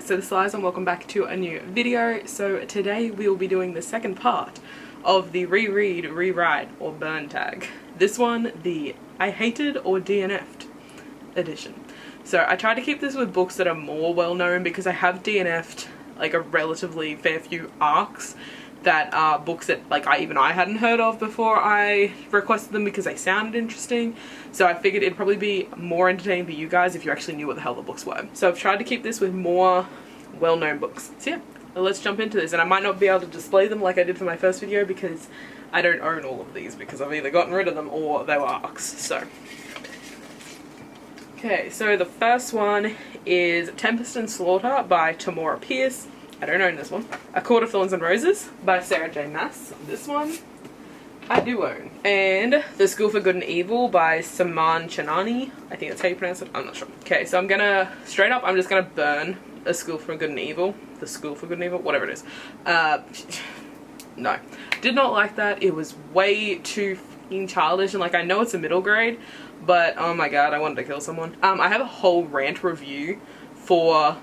So this is Eliza and welcome back to a new video. So today we will be doing the second part of the reread, rewrite or burn tag. This one, the I hated or DNF'd edition. So I tried to keep this with books that are more well known because I have DNF'd like a relatively fair few arcs that are books that like I hadn't heard of before I requested them because they sounded interesting. So I figured it'd probably be more entertaining for you guys if you actually knew what the hell the books were. So I've tried to keep this with more well-known books. So yeah, let's jump into this. And I might not be able to display them like I did for my first video because I don't own all of these because I've either gotten rid of them or they were arcs. So okay, so the first one is Tempest and Slaughter by Tamora Pierce. I don't own this one. A Court of Thorns and Roses by Sarah J. Maas. This one I do own. And The School for Good and Evil by Saman Chanani. I think that's how you pronounce it. I'm not sure. Okay, so I'm just gonna burn A School for Good and Evil. The School for Good and Evil? Whatever it is. No. Did not like that. It was way too fucking childish, and like I know it's a middle grade, but oh my god, I wanted to kill someone. I have a whole rant review for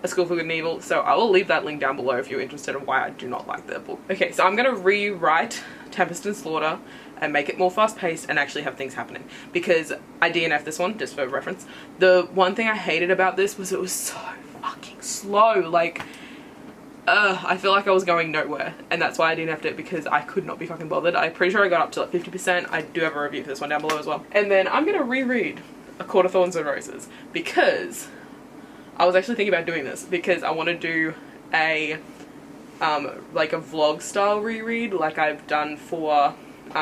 A School for Good and Evil, so I will leave that link down below if you're interested in why I do not like that book. Okay, so I'm gonna rewrite Tempest and Slaughter and make it more fast-paced and actually have things happening because I DNF'd this one, just for reference. The one thing I hated about this was it was so fucking slow. Like, I feel like I was going nowhere, and that's why I DNF'd it, because I could not be fucking bothered. I'm pretty sure I got up to like 50%. I do have a review for this one down below as well. And then I'm gonna reread A Court of Thorns and Roses because I was actually thinking about doing this because I want to do a like a vlog style reread like I've done for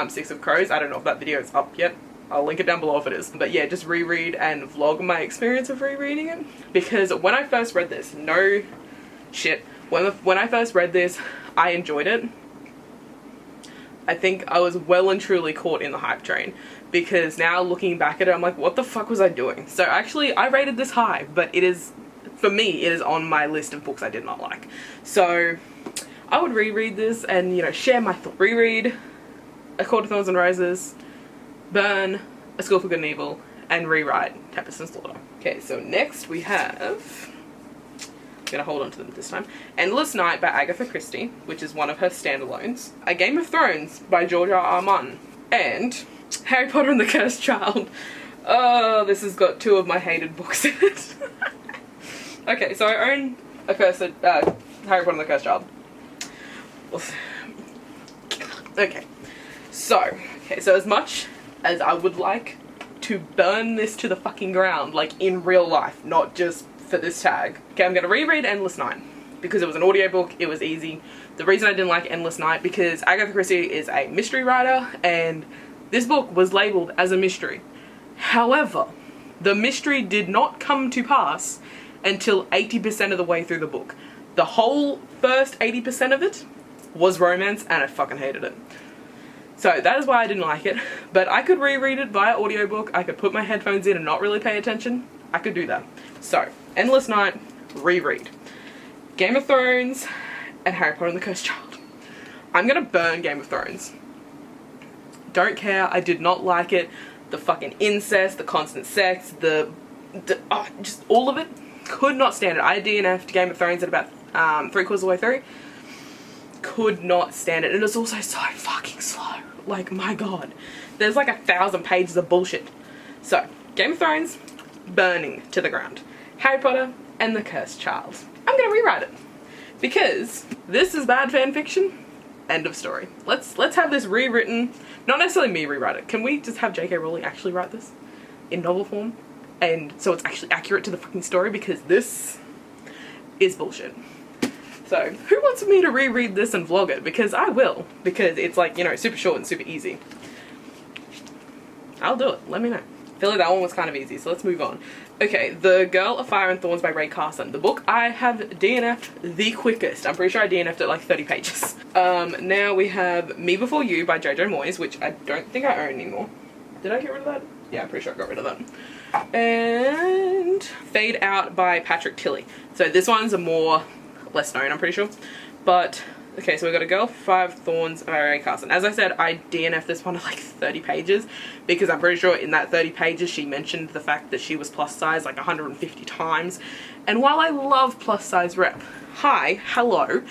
Six of Crows. I don't know if that video is up yet. I'll link it down below if it is. But yeah, just reread and vlog my experience of rereading it, because when I first read this, no shit, when I first read this, I enjoyed it. I think I was well and truly caught in the hype train, because now looking back at it, I'm like, what the fuck was I doing? So actually, I rated this high, but it is, for me, it is on my list of books I did not like. So I would reread this and, you know, share my thoughts. Reread A Court of Thorns and Roses, burn A School for Good and Evil, and rewrite Tempest and Slaughter. Okay, so next we have, I'm gonna hold on to them this time, Endless Night by Agatha Christie, which is one of her standalones. A Game of Thrones by George R.R. Martin, and Harry Potter and the Cursed Child. Oh, this has got two of my hated books in it. Okay, so I own Harry Potter and the Cursed Child. Okay, so as much as I would like to burn this to the fucking ground, like in real life, not just for this tag. Okay, I'm gonna reread Endless Night because it was an audiobook, it was easy. The reason I didn't like Endless Night because Agatha Christie is a mystery writer and this book was labeled as a mystery. However, the mystery did not come to pass until 80% of the way through the book. The whole first 80% of it was romance and I fucking hated it. So that is why I didn't like it, but I could reread it via audiobook. I could put my headphones in and not really pay attention. I could do that. So, Endless Night, reread. Game of Thrones, and Harry Potter and the Cursed Child. I'm gonna burn Game of Thrones. Don't care, I did not like it. The fucking incest, the constant sex, just all of it. Could not stand it. I DNF'd Game of Thrones at about 3/4 of the way through. Could not stand it. And it's also so fucking slow. Like, my god. There's like 1,000 pages of bullshit. So, Game of Thrones, burning to the ground. Harry Potter and the Cursed Child. I'm gonna rewrite it because this is bad fan fiction. End of story. Let's have this rewritten. Not necessarily me rewrite it. Can we just have J.K. Rowling actually write this in novel form, and so it's actually accurate to the fucking story, because this is bullshit. So who wants me to reread this and vlog it? Because I will, because it's like, you know, super short and super easy. I'll do it. Let me know. I feel like that one was kind of easy, so let's move on. Okay, The Girl of Fire and Thorns by Ray Carson. The book I have DNF'd the quickest. I'm pretty sure I DNF'd it like 30 pages. Now we have Me Before You by Jojo Moyes, which I don't think I own anymore. Did I get rid of that? Yeah, I'm pretty sure I got rid of that. And Fade Out by Patrick Tilley. So this one's a more less known, I'm pretty sure. But Okay, so we got A Girl for Five Thorns by Ray Carson. As I said, I DNF'd this one at like 30 pages because I'm pretty sure in that 30 pages she mentioned the fact that she was plus size like 150 times. And while I love plus size rep, hi, hello,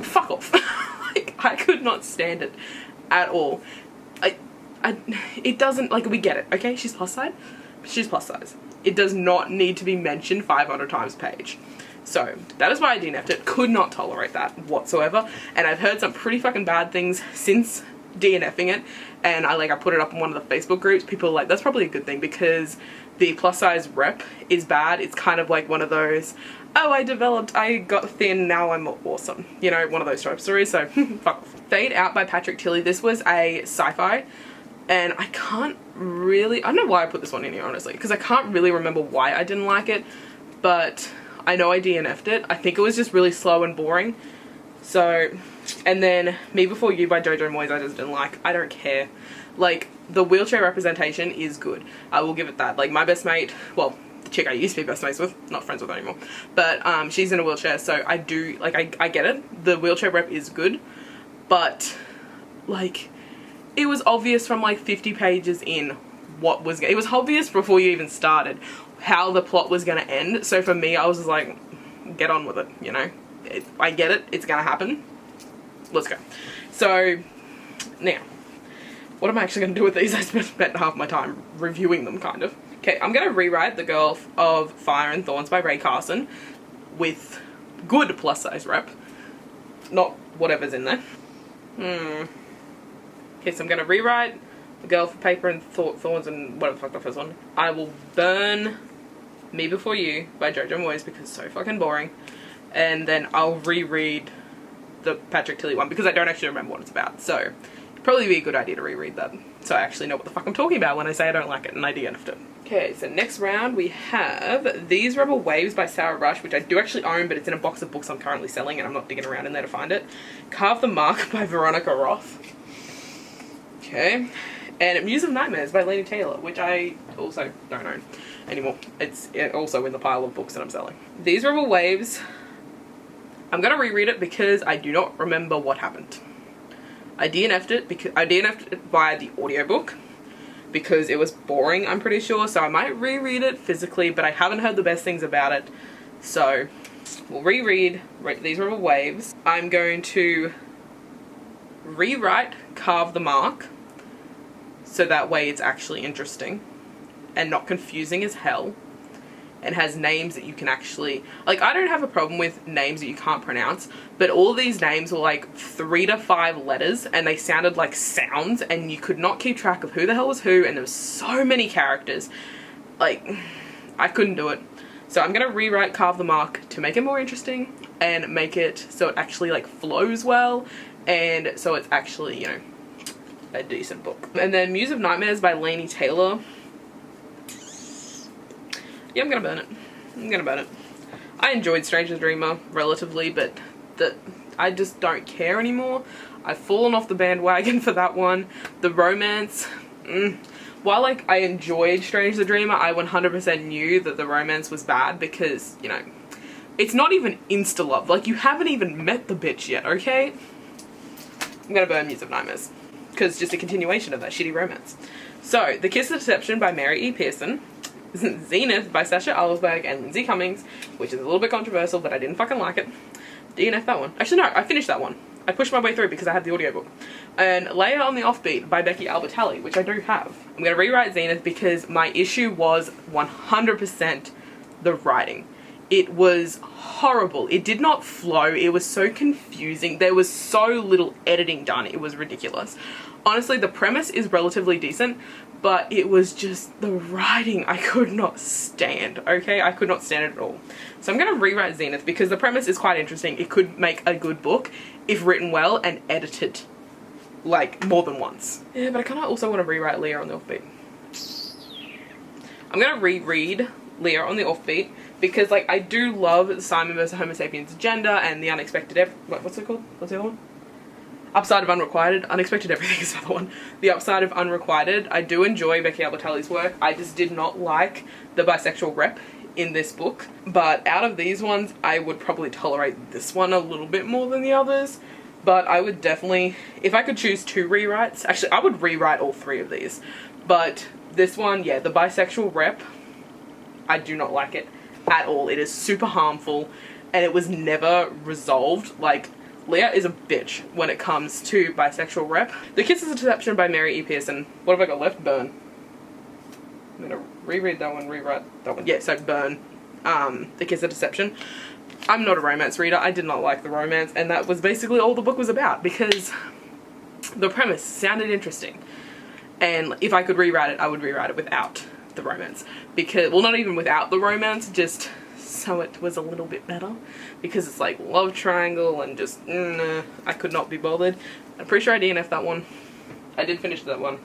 fuck off. Like, I could not stand it at all. It doesn't, like, we get it, okay? She's plus size. She's plus size. It does not need to be mentioned 500 times a page. So, that is why I DNF'd it. Could not tolerate that whatsoever. And I've heard some pretty fucking bad things since DNFing it. And I put it up in one of the Facebook groups. People are like, that's probably a good thing because the plus size rep is bad. It's kind of like one of those, oh, I got thin, now I'm awesome. You know, one of those type of stories. So, fuck off. Fade Out by Patrick Tilley. This was a sci-fi. And I can't really, I don't know why I put this one in here, honestly. Because I can't really remember why I didn't like it. But I know I DNF'd it. I think it was just really slow and boring. So, and then Me Before You by Jojo Moyes I just didn't like. I don't care. Like, the wheelchair representation is good. I will give it that. Like, my best mate, well, the chick I used to be best mates with, not friends with her anymore. But, she's in a wheelchair, so I do, like, I get it. The wheelchair rep is good. But, like, it was obvious from, like, 50 pages in what was, it was obvious before you even started how the plot was going to end. So for me, I was just like, get on with it, you know. I get it. It's going to happen. Let's go. So, now, what am I actually going to do with these? I spent half my time reviewing them, kind of. Okay, I'm going to rewrite The Girl of Fire and Thorns by Ray Carson with good plus size rep. Not whatever's in there. Okay, so I'm going to rewrite The Girl for Paper and Thorns and whatever the fuck the first one. I will burn Me Before You by Jojo Moyes because it's so fucking boring. And then I'll reread the Patrick Tilley one because I don't actually remember what it's about. So, it'd probably be a good idea to reread that. So I actually know what the fuck I'm talking about when I say I don't like it and I DNF'd it. Okay, so next round we have These Rebel Waves by Sarah Rush, which I do actually own, but it's in a box of books I'm currently selling and I'm not digging around in there to find it. Carve the Mark by Veronica Roth. Okay. And Muse of Nightmares by Laini Taylor, which I also don't own anymore. It's also in the pile of books that I'm selling. These Rebel Waves, I'm going to reread it because I do not remember what happened. I DNF'd it because I DNF'd it via the audiobook because it was boring, I'm pretty sure. So I might reread it physically, but I haven't heard the best things about it. So we'll reread These Rebel Waves. I'm going to rewrite Carve the Mark so that way it's actually interesting and not confusing as hell and has names that you can actually, like, I don't have a problem with names that you can't pronounce, but all these names were like 3 to 5 letters and they sounded like sounds and you could not keep track of who the hell was who, and there was so many characters. Like, I couldn't do it. So I'm gonna rewrite Carve the Mark to make it more interesting and make it so it actually like flows well and so it's actually, you know, a decent book. And then Muse of Nightmares by Laini Taylor. Yeah, I'm gonna burn it. I'm gonna burn it. I enjoyed Strange the Dreamer relatively, but I just don't care anymore. I've fallen off the bandwagon for that one. The romance, while like I enjoyed Strange the Dreamer, I 100% knew that the romance was bad because, you know, it's not even insta-love. Like, you haven't even met the bitch yet, okay? I'm gonna burn Muse of Nightmares because just a continuation of that shitty romance. So, The Kiss of Deception by Mary E. Pearson. Zenith by Sasha Alsberg and Lindsay Cummings, which is a little bit controversial, but I didn't fucking like it. DNF that one. Actually, no, I finished that one. I pushed my way through because I had the audiobook. And Leia on the Offbeat by Becky Albertalli, which I do have. I'm going to rewrite Zenith because my issue was 100% the writing. It was horrible. It did not flow. It was so confusing. There was so little editing done. It was ridiculous. Honestly, the premise is relatively decent, but it was just the writing I could not stand, okay? I could not stand it at all. So I'm going to rewrite Zenith because the premise is quite interesting. It could make a good book if written well and edited, like, more than once. Yeah, but I kind of also want to rewrite Leah on the Offbeat. I'm going to reread Leah on the Offbeat because, like, I do love Simon vs. Homo Sapiens Agenda and The Unexpected... what's it called? What's the other one? Upside of Unrequited. Unexpected Everything is the other one. The Upside of Unrequited. I do enjoy Becky Albertalli's work. I just did not like the bisexual rep in this book, but out of these ones I would probably tolerate this one a little bit more than the others. But I would definitely, if I could choose 2 rewrites, actually I would rewrite all 3 of these, but this one, yeah, the bisexual rep, I do not like it at all. It is super harmful and it was never resolved. Like, Leah is a bitch when it comes to bisexual rep. The Kiss is a Deception by Mary E. Pearson. What have I got left? Burn. I'm gonna reread that one, rewrite that one. Yeah, so Burn. The Kiss of Deception. I'm not a romance reader. I did not like the romance, and that was basically all the book was about, because the premise sounded interesting. And if I could rewrite it, I would rewrite it without the romance. Because, well, not even without the romance, just so it was a little bit better. Because it's like love triangle and just, I could not be bothered. I'm pretty sure I DNF'd that one. I did finish that one.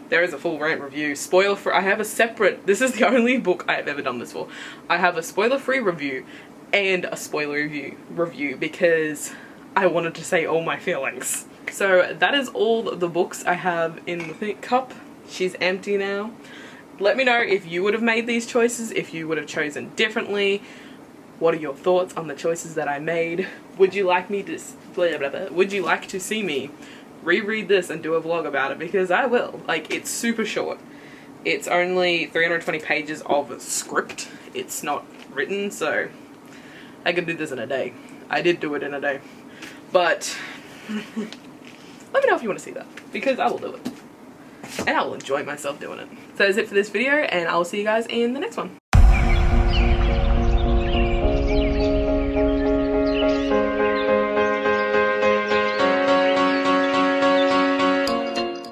There is a full rant review. Spoiler free. I have a separate, this is the only book I have ever done this for. I have a spoiler free review and a spoiler review because I wanted to say all my feelings. So that is all the books I have in the cup. She's empty now. Let me know if you would have made these choices, if you would have chosen differently. What are your thoughts on the choices that I made? Would you like me to, would you like to see me reread this and do a vlog about it? Because I will. Like, it's super short. It's only 320 pages of script. It's not written, so I could do this in a day. I did do it in a day. But let me know if you want to see that, because I will do it. And I will enjoy myself doing it. So that's it for this video, and I will see you guys in the next one.